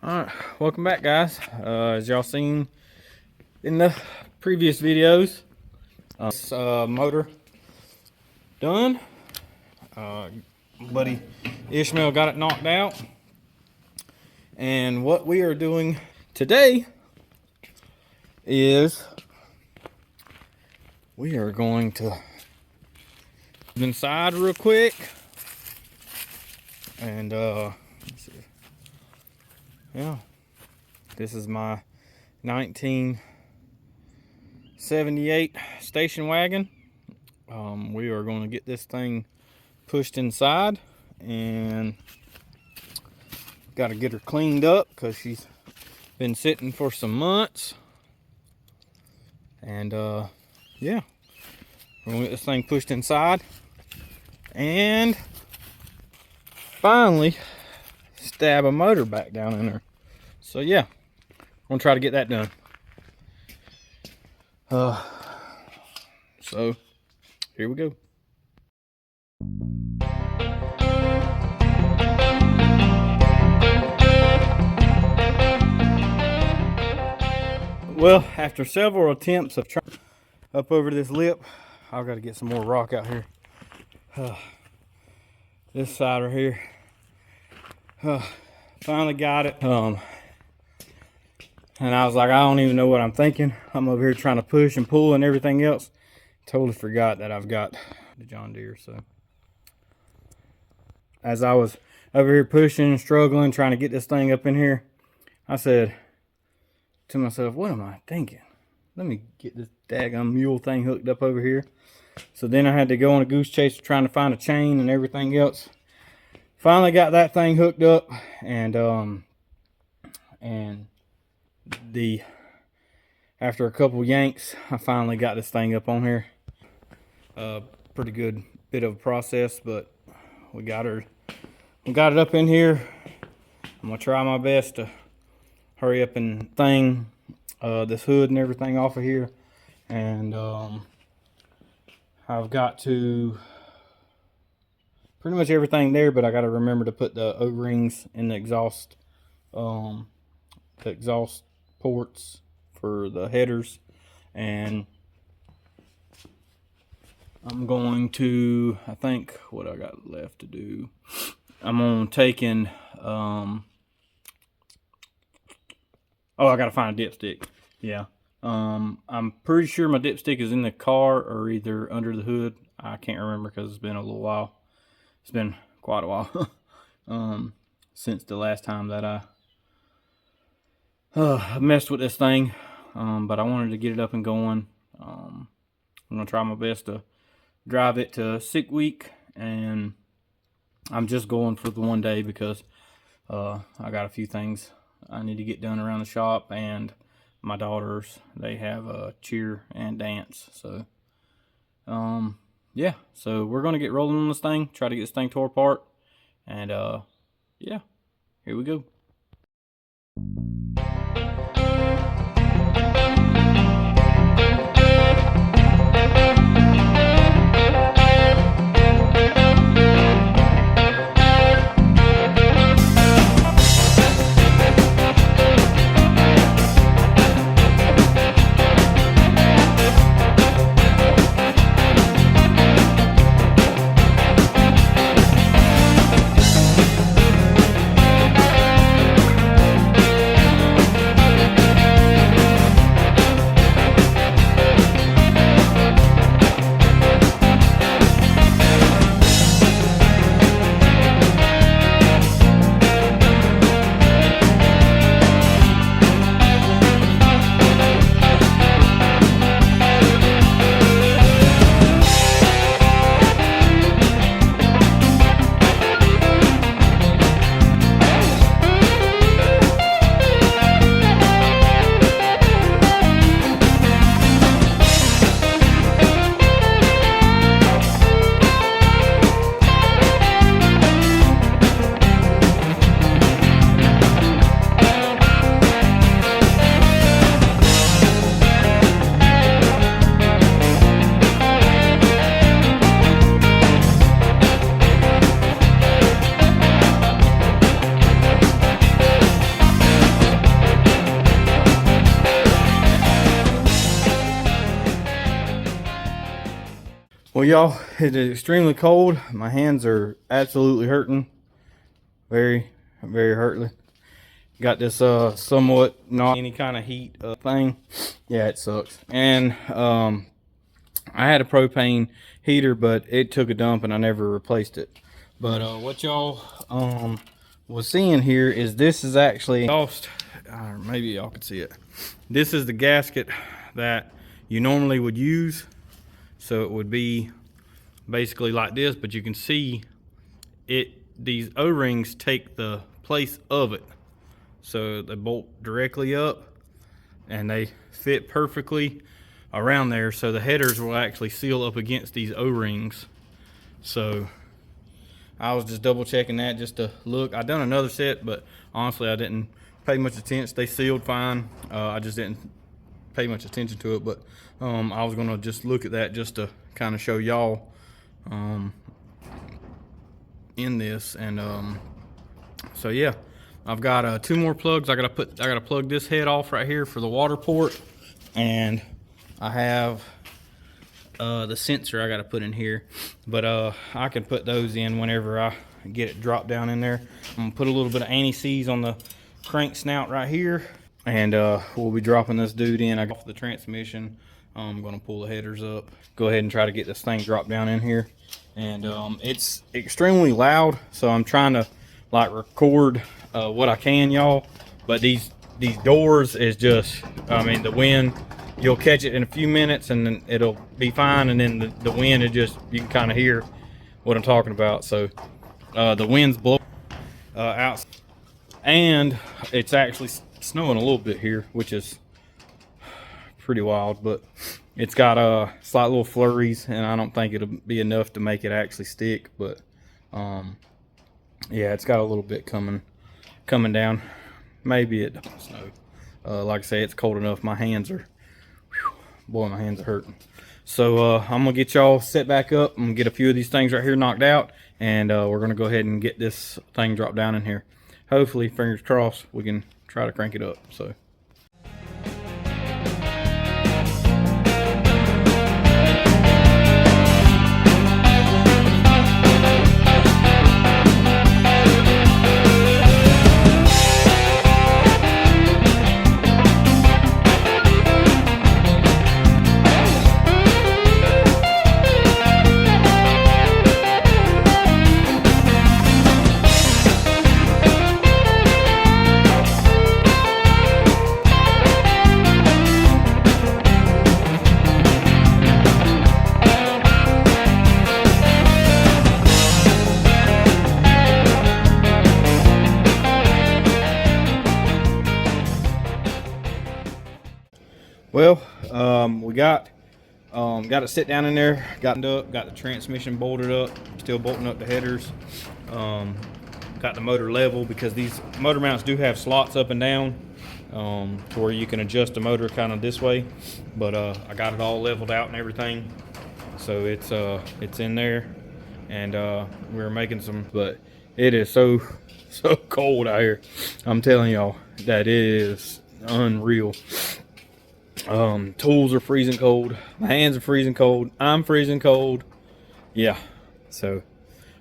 Alright, welcome back, guys. As y'all seen in the previous videos, this motor done. Buddy Ishmael got it knocked out, and what we are doing today is we are going to go inside real quick and let's see. Yeah, this is my 1978 station wagon. We are going to get this thing pushed inside, and got to get her cleaned up because she's been sitting for some months. And yeah, we're going to get this thing pushed inside and finally stab a motor back down in there. So yeah, I'm gonna try to get that done. So here we go. Well, after several attempts of trying up over this lip, I've got to get some more rock out here. This side right here. Finally got it. And I was like, I don't even know what I'm thinking. I'm over here trying to push and pull and everything else. Totally forgot that I've got the John Deere. So as I was over here pushing, struggling, trying to get this thing up in here, I said to myself, what am I thinking? Let me get this daggum mule thing hooked up over here. So then I had to go on a goose chase trying to find a chain and everything else. Finally got that thing hooked up, and after a couple yanks, I finally got this thing up on here. Pretty good bit of a process, but we got it up in here. I'm gonna try my best to hurry up and thing this hood and everything off of here, and I've got to pretty much everything there, but I got to remember to put the O-rings in the exhaust ports for the headers. And I'm going to, I think what I got left to do, I'm on taking oh, I gotta find a dipstick. Yeah, I'm pretty sure my dipstick is in the car or either under the hood. I can't remember because it's been a little while. It's been quite a while since the last time that I messed with this thing, but I wanted to get it up and going. I'm gonna try my best to drive it to sick week, and I'm just going for the one day because I got a few things I need to get done around the shop, and my daughters, they have cheer and dance. So yeah, so we're gonna get rolling on this thing, try to get this thing tore apart, and yeah, here we go. Well, y'all, it is extremely cold. My hands are absolutely hurting. Very, very hurting. Got this somewhat not any kind of heat thing. Yeah, it sucks. And I had a propane heater, but it took a dump and I never replaced it. But what y'all was seeing here is this is actually lost. Maybe y'all can see it. This is the gasket that you normally would use. So it would be basically like this, but you can see it, these O-rings take the place of it. So they bolt directly up and they fit perfectly around there. So the headers will actually seal up against these O-rings. So I was just double checking that just to look. I done another set, but honestly I didn't pay much attention. They sealed fine. I just didn't pay much attention to it, but I was gonna just look at that just to kind of show y'all in this. And so yeah, I've got 2 more plugs. I gotta plug this head off right here for the water port, and I have the sensor I gotta put in here, but I can put those in whenever I get it dropped down in there. I'm gonna put a little bit of anti-seize on the crank snout right here, and we'll be dropping this dude in. I got off the transmission. I'm gonna pull the headers up, go ahead and try to get this thing dropped down in here. And it's extremely loud, so I'm trying to like record what I can, y'all. But these doors is just, I mean, the wind, you'll catch it in a few minutes and then it'll be fine, and then the wind is just, you can kind of hear what I'm talking about. So the wind's blowing out, and it's actually snowing a little bit here, which is pretty wild. But it's got slight little flurries, and I don't think it'll be enough to make it actually stick. But yeah, it's got a little bit coming down. Maybe it don't snow. Like I say, it's cold enough. My hands are, boy, my hands are hurting. So I'm gonna get y'all set back up. I'm gonna get a few of these things right here knocked out, and we're gonna go ahead and get this thing dropped down in here. Hopefully, fingers crossed, we can try to crank it up. So well, we got it sit down in there, got the transmission bolted up, still bolting up the headers. Got the motor level, because these motor mounts do have slots up and down to where you can adjust the motor kind of this way. But I got it all leveled out and everything, so it's in there. And we're making some, but it is so cold out here. I'm telling y'all that it is unreal. Tools are freezing cold, my hands are freezing cold, I'm freezing cold. Yeah, so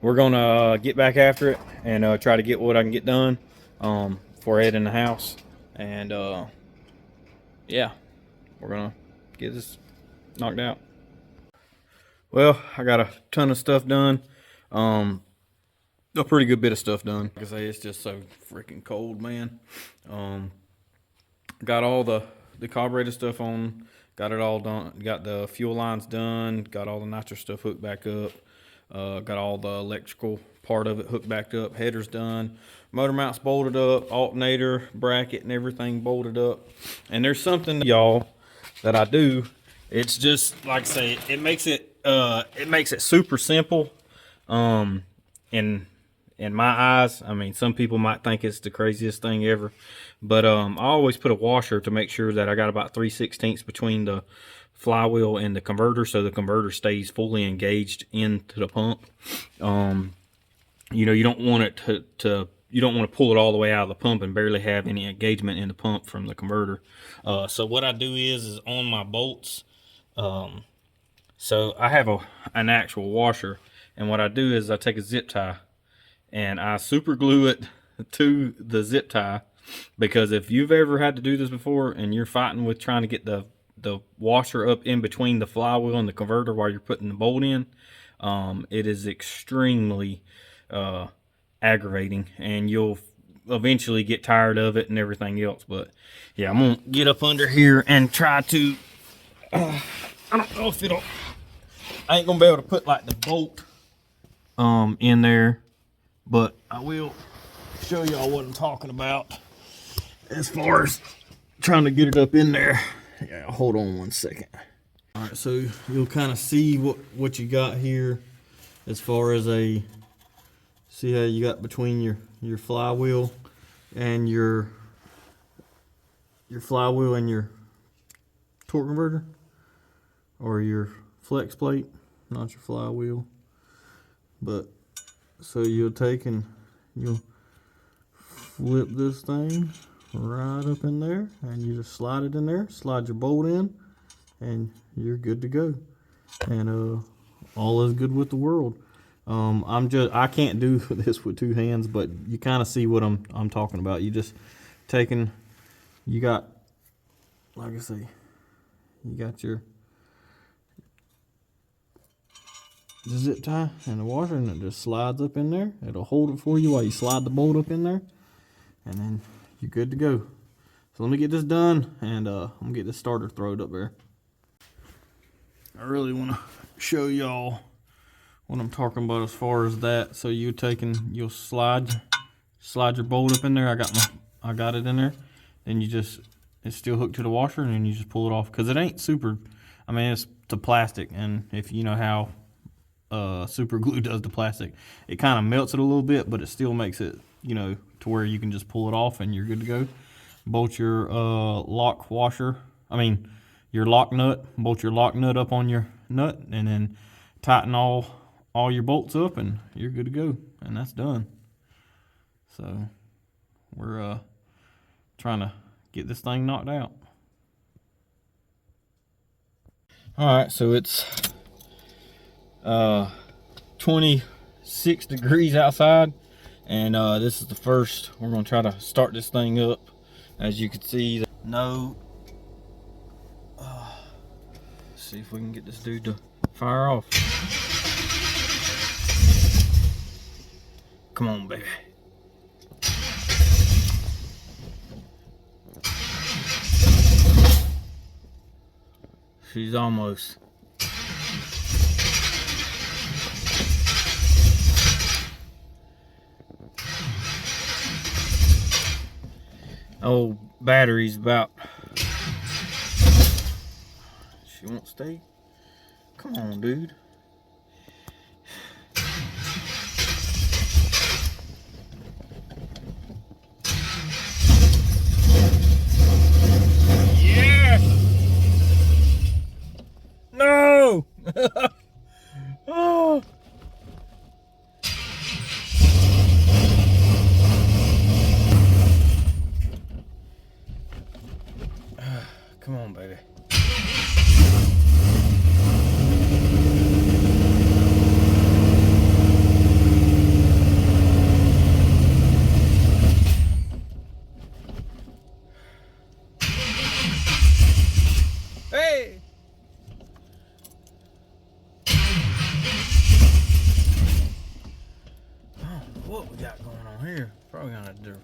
we're gonna get back after it and try to get what I can get done before I head in the house. And yeah, we're gonna get this knocked out. Well, I got a ton of stuff done, a pretty good bit of stuff done. Like I say, it's just so freaking cold, man. Got all the carburetor stuff on, got it all done, got the fuel lines done, got all the nitro stuff hooked back up, got all the electrical part of it hooked back up, headers done, motor mounts bolted up, alternator, bracket, and everything bolted up. And there's something, y'all, that I do. It's just, like I say, it makes it super simple. In my eyes, I mean, some people might think it's the craziest thing ever, but I always put a washer to make sure that I got about 3/16 between the flywheel and the converter, so the converter stays fully engaged into the pump. You know, you don't want it you don't want to pull it all the way out of the pump and barely have any engagement in the pump from the converter. So what I do is on my bolts, So I have an actual washer, and what I do is I take a zip tie and I super glue it to the zip tie, because if you've ever had to do this before and you're fighting with trying to get the washer up in between the flywheel and the converter while you're putting the bolt in, it is extremely aggravating, and you'll eventually get tired of it and everything else. But yeah, I'm gonna get up under here and try to I don't know if I ain't gonna be able to put like the bolt in there, but I will show y'all what I'm talking about as far as trying to get it up in there. Yeah, hold on one second. All right, so you'll kind of see what you got here as far as see how you got between your flywheel and your flywheel and your torque converter, or your flex plate, not your flywheel. But so you'll take and you'll flip this thing right up in there, and you just slide it in there, slide your bolt in, and you're good to go. And all is good with the world. I can't do this with two hands, but you kind of see what I'm talking about. You just you got, like I say, you got the zip tie and the washer, and it just slides up in there. It'll hold it for you while you slide the bolt up in there, and then you're good to go. So let me get this done, and I'm gonna get this starter throwed up there. I really want to show y'all what I'm talking about as far as that. So you'll slide your bolt up in there. I got it in there. Then it's still hooked to the washer, and then you just pull it off, because it ain't super. I mean, it's the plastic, and if you know how super glue does the plastic, it kind of melts it a little bit, but it still makes it, to where you can just pull it off and you're good to go. Bolt your lock nut, bolt your lock nut up on your nut, and then tighten all your bolts up, and you're good to go. And that's done. So we're trying to get this thing knocked out. All right, so it's 26 degrees outside, and this is the first. We're gonna try to start this thing up. As you can see, let's see if we can get this dude to fire off. Come on, baby. She's almost. Oh, battery's about. She won't stay. Come on, dude. Yeah. No. Oh. Come on, baby. Hey! Oh, what we got going on here? Probably gonna do.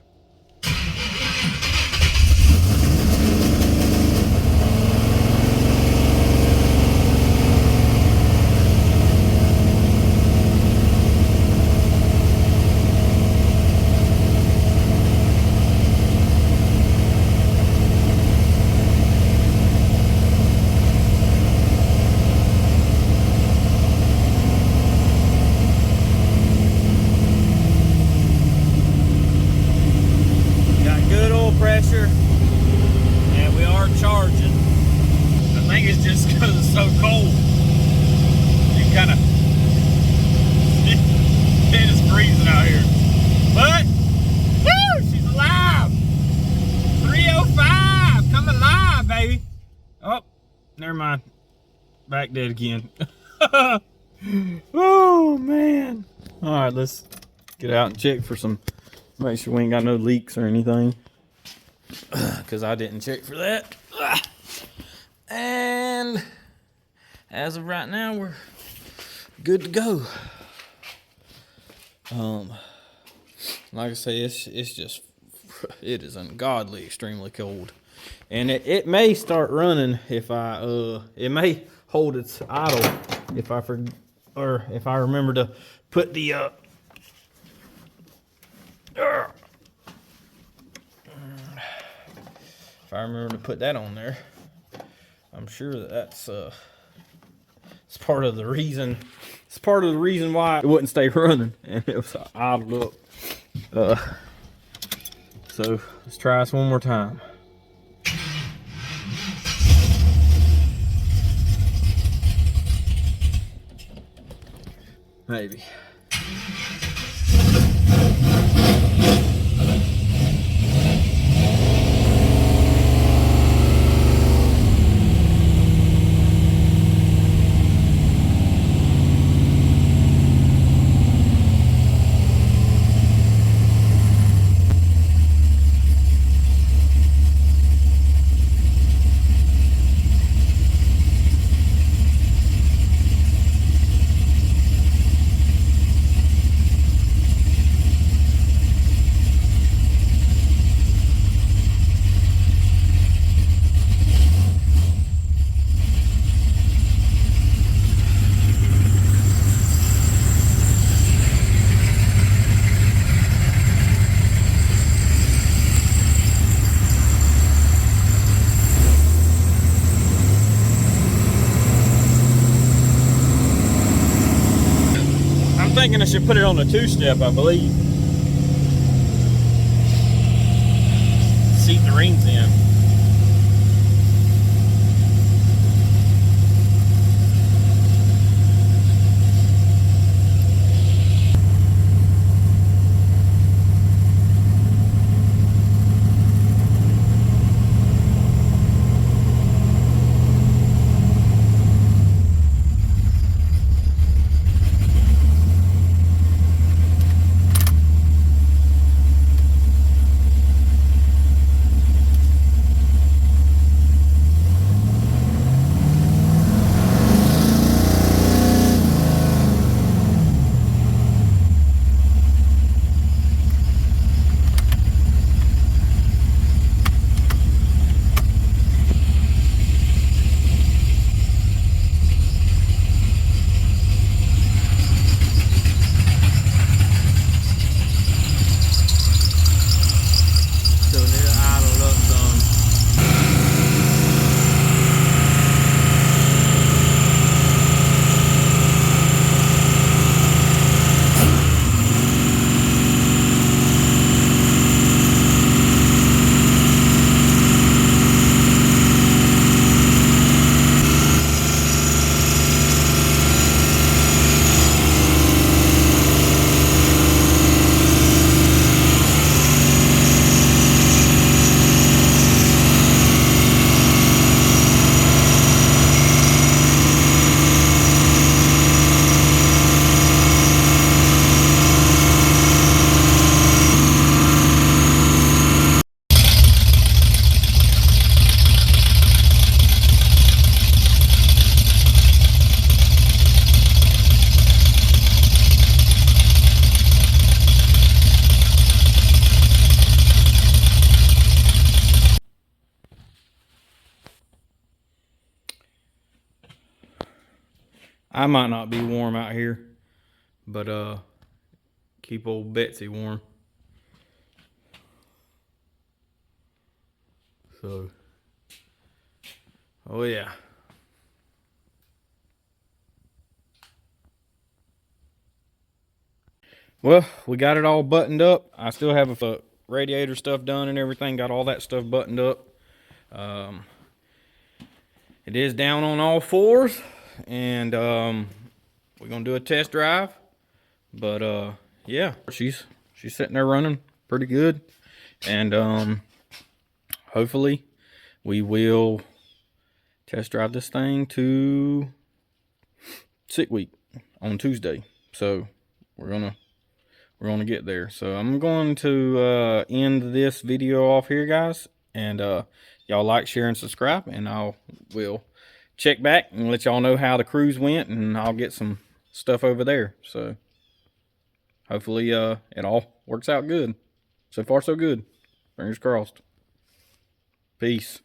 Pressure, and we are charging. I think it's just because it's so cold. You kind of it is freezing out here, but woo, she's alive. 305, come alive, baby. Oh, never mind. back dead again. Oh man. All right, let's get out and check for some, make sure we ain't got no leaks or anything, because I didn't check for that. And as of right now, we're good to go. Like I say, it's just, it is ungodly extremely cold, and it may start running if it may hold its idle if if I remember to put the if I remember to put that on there. I'm sure that's it's part of the reason. It's part of the reason why it wouldn't stay running and it was idled up. So let's try this one more time. Maybe. I'm thinking I should put it on a two-step, I believe. Seat the rings in. I might not be warm out here, but keep old Betsy warm. So, oh yeah. Well, we got it all buttoned up. I still have a radiator stuff done and everything. Got all that stuff buttoned up. It is down on all fours, and we're gonna do a test drive. But yeah, she's sitting there running pretty good, and hopefully we will test drive this thing to sick week on Tuesday. So we're gonna get there. So I'm going to end this video off here, guys. And y'all like, share, and subscribe, and I will check back and let y'all know how the cruise went, and I'll get some stuff over there. So hopefully it all works out good. So far so good. Fingers crossed. Peace.